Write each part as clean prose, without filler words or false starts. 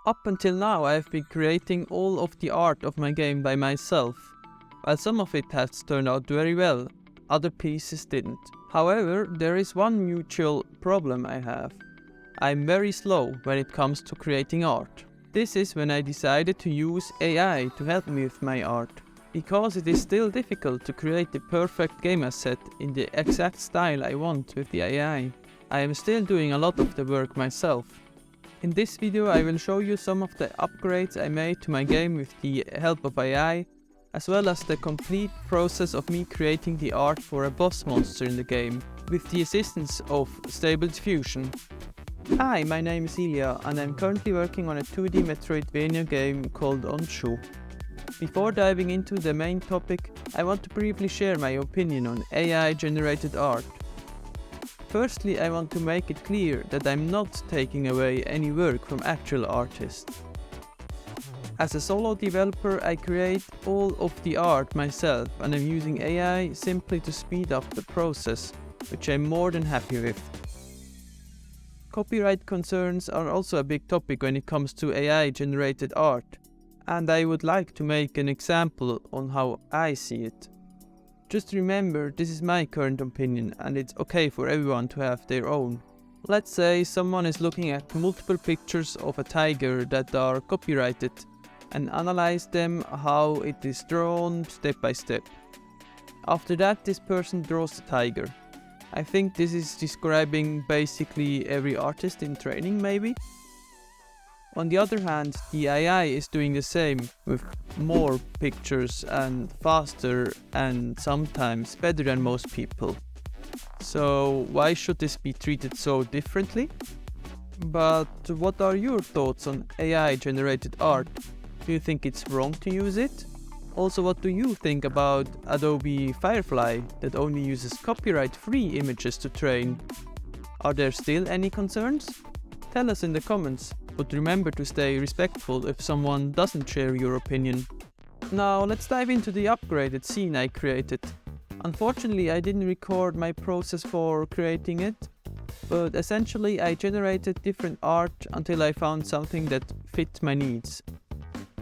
Up until now I have been creating all of the art of my game by myself. While some of it has turned out very well, other pieces didn't. However, there is one mutual problem I have. I'm very slow when it comes to creating art. This is when I decided to use AI to help me with my art. Because it is still difficult to create the perfect game asset in the exact style I want with the AI. I am still doing a lot of the work myself. In this video I will show you some of the upgrades I made to my game with the help of AI, as well as the complete process of me creating the art for a boss monster in the game, with the assistance of Stable Diffusion. Hi, my name is Ilia and I'm currently working on a 2D Metroidvania game called Onchu. Before diving into the main topic, I want to briefly share my opinion on AI generated art. Firstly, I want to make it clear that I'm not taking away any work from actual artists. As a solo developer, I create all of the art myself and I'm using AI simply to speed up the process, which I'm more than happy with. Copyright concerns are also a big topic when it comes to AI generated art, and I would like to make an example on how I see it. Just remember, this is my current opinion and it's okay for everyone to have their own. Let's say someone is looking at multiple pictures of a tiger that are copyrighted and analyze them how it is drawn step by step. After that, this person draws the tiger. I think this is describing basically every artist in training, maybe? On the other hand, the AI is doing the same with more pictures and faster and sometimes better than most people. So why should this be treated so differently? But what are your thoughts on AI generated art? Do you think it's wrong to use it? Also, what do you think about Adobe Firefly that only uses copyright-free images to train? Are there still any concerns? Tell us in the comments, but remember to stay respectful if someone doesn't share your opinion. Now let's dive into the upgraded scene I created. Unfortunately, I didn't record my process for creating it, but essentially I generated different art until I found something that fit my needs.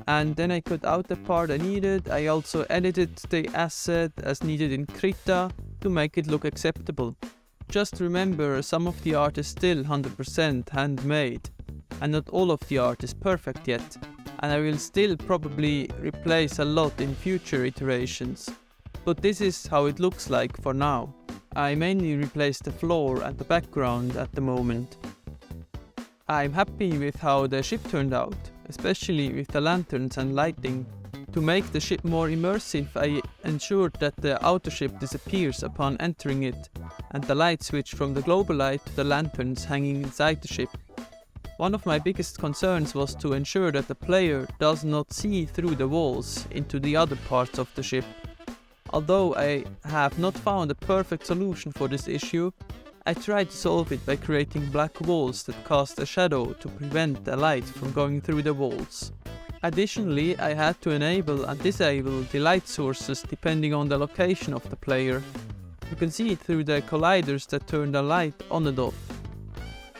And then I cut out the part I needed. I also edited the asset as needed in Krita to make it look acceptable. Just remember, some of the art is still 100% handmade, and not all of the art is perfect yet, and I will still probably replace a lot in future iterations. But this is how it looks like for now. I mainly replaced the floor and the background at the moment. I'm happy with how the ship turned out, especially with the lanterns and lighting. To make the ship more immersive, I ensured that the outer ship disappears upon entering it, and the light switch from the global light to the lanterns hanging inside the ship. One of my biggest concerns was to ensure that the player does not see through the walls into the other parts of the ship. Although I have not found a perfect solution for this issue, I tried to solve it by creating black walls that cast a shadow to prevent the light from going through the walls. Additionally, I had to enable and disable the light sources depending on the location of the player. You can see it through the colliders that turn the light on and off.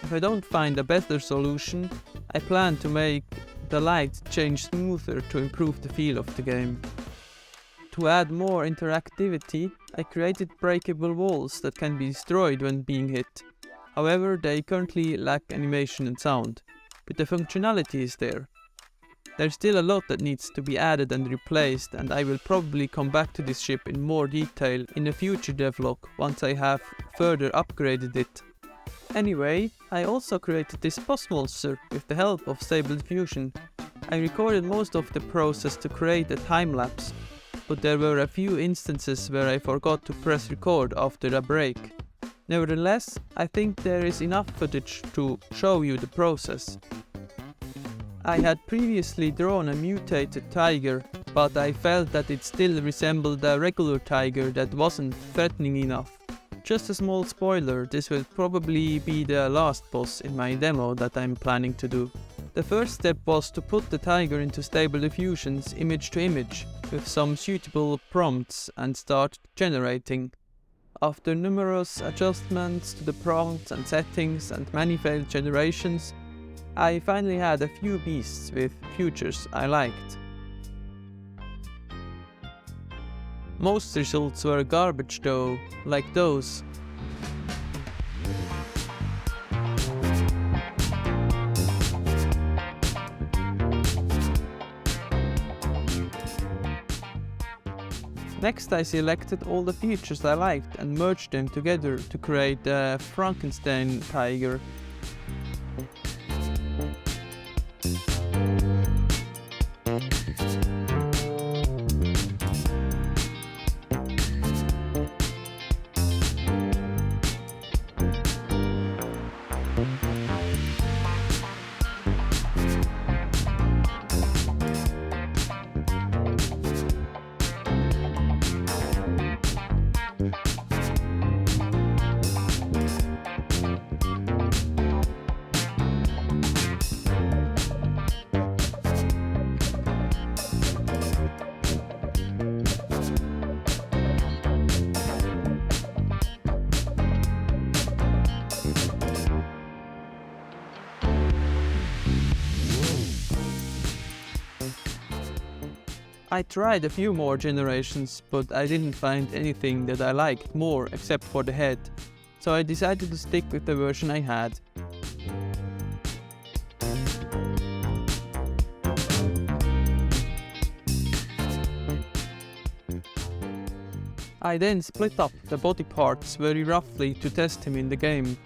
If I don't find a better solution, I plan to make the light change smoother to improve the feel of the game. To add more interactivity, I created breakable walls that can be destroyed when being hit. However, they currently lack animation and sound, but the functionality is there. There's still a lot that needs to be added and replaced, and I will probably come back to this ship in more detail in a future devlog once I have further upgraded it. Anyway, I also created this boss monster with the help of Stable Diffusion. I recorded most of the process to create a time-lapse, but there were a few instances where I forgot to press record after a break. Nevertheless, I think there is enough footage to show you the process. I had previously drawn a mutated tiger, but I felt that it still resembled a regular tiger that wasn't threatening enough. Just a small spoiler, this will probably be the last boss in my demo that I'm planning to do. The first step was to put the tiger into Stable Diffusion's image to image with some suitable prompts and start generating. After numerous adjustments to the prompts and settings and many failed generations, I finally had a few beasts with futures I liked. Most results were garbage though, like those. Next I selected all the features I liked and merged them together to create the Frankenstein tiger. I tried a few more generations, but I didn't find anything that I liked more except for the head, so I decided to stick with the version I had. I then split up the body parts very roughly to test him in the game.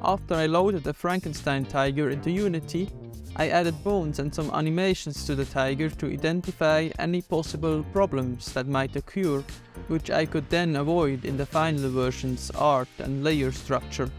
After I loaded the Frankenstein tiger into Unity, I added bones and some animations to the tiger to identify any possible problems that might occur, which I could then avoid in the final version's art and layer structure.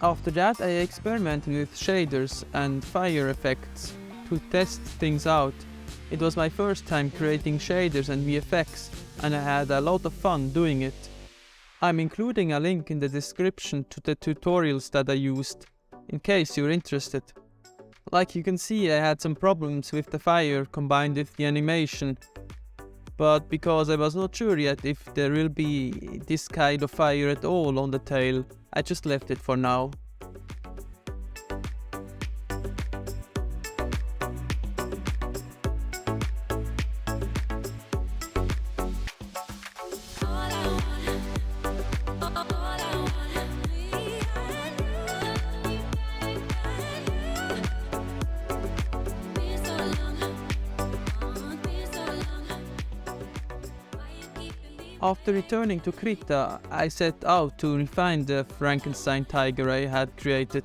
After that I experimented with shaders and fire effects to test things out. It was my first time creating shaders and VFX, and I had a lot of fun doing it. I'm including a link in the description to the tutorials that I used, in case you're interested. Like you can see, I had some problems with the fire combined with the animation, but because I was not sure yet if there will be this kind of fire at all on the tail, I just left it for now. After returning to Krita, I set out to refine the Frankenstein tiger I had created.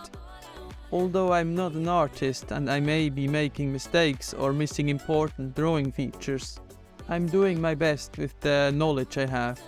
Although I'm not an artist and I may be making mistakes or missing important drawing features, I'm doing my best with the knowledge I have.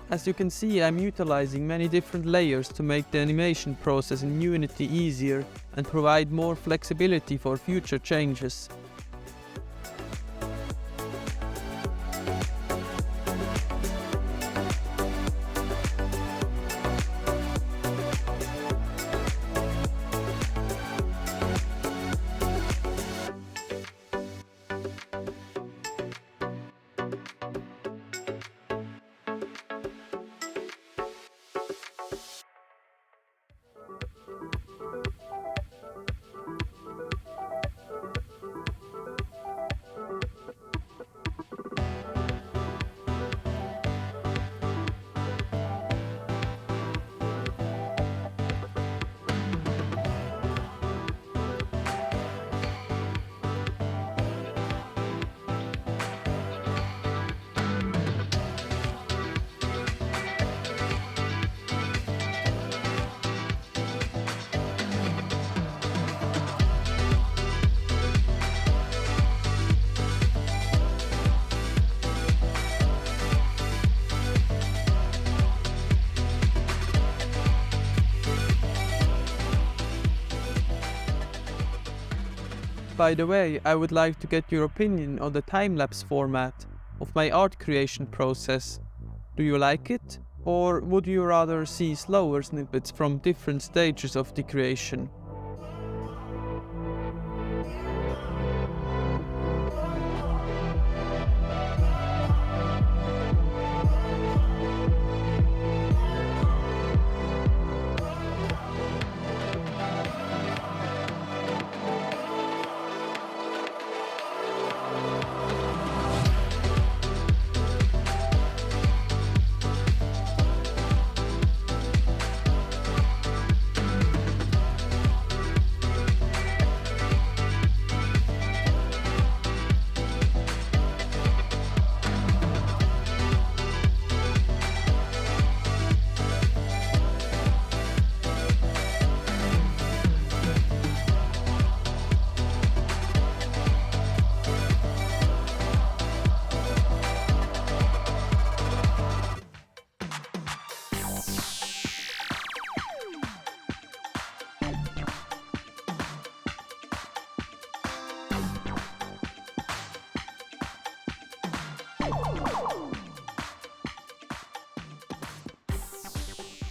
As you can see, I'm utilizing many different layers to make the animation process in Unity easier and provide more flexibility for future changes. By the way, I would like to get your opinion on the time-lapse format of my art creation process. Do you like it? Or would you rather see slower snippets from different stages of the creation?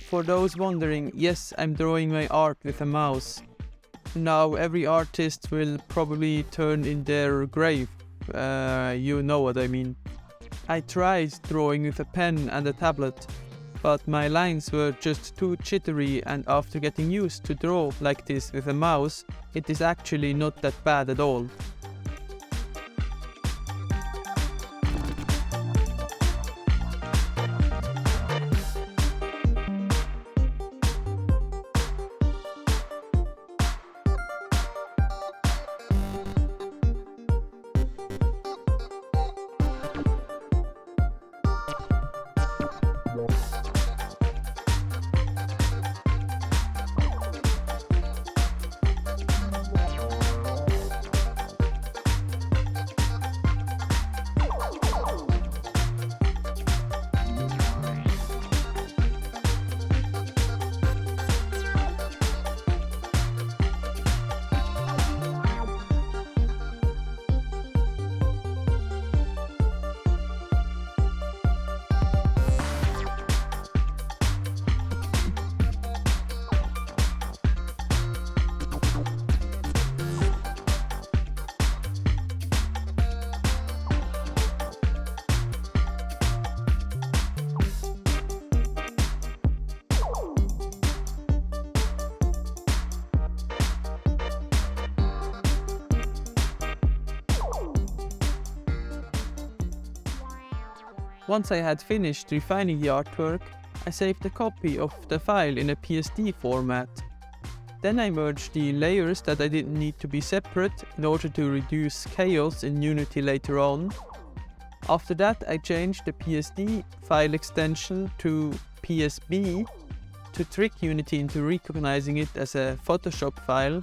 For those wondering, yes, I'm drawing my art with a mouse. Now every artist will probably turn in their grave, you know what I mean. I tried drawing with a pen and a tablet, but my lines were just too jittery, and after getting used to draw like this with a mouse, it is actually not that bad at all. Once I had finished refining the artwork, I saved a copy of the file in a PSD format. Then I merged the layers that I didn't need to be separate in order to reduce chaos in Unity later on. After that, I changed the PSD file extension to PSB to trick Unity into recognizing it as a Photoshop file.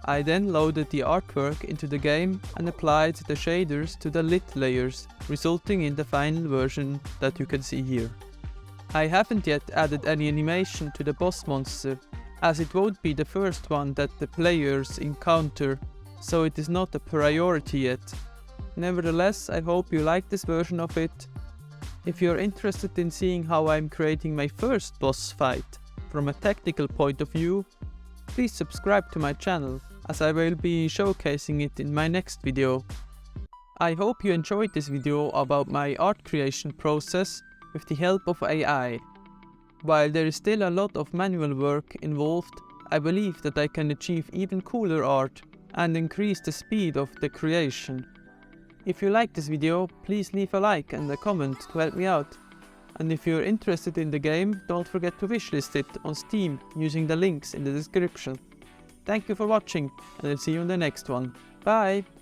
I then loaded the artwork into the game and applied the shaders to the lit layers, resulting in the final version that you can see here. I haven't yet added any animation to the boss monster, as it won't be the first one that the players encounter, so it is not a priority yet. Nevertheless, I hope you like this version of it. If you're interested in seeing how I'm creating my first boss fight from a technical point of view, please subscribe to my channel, as I will be showcasing it in my next video. I hope you enjoyed this video about my art creation process with the help of AI. While there is still a lot of manual work involved, I believe that I can achieve even cooler art and increase the speed of the creation. If you like this video, please leave a like and a comment to help me out. And if you're interested in the game, don't forget to wishlist it on Steam using the links in the description. Thank you for watching, and I'll see you in the next one. Bye!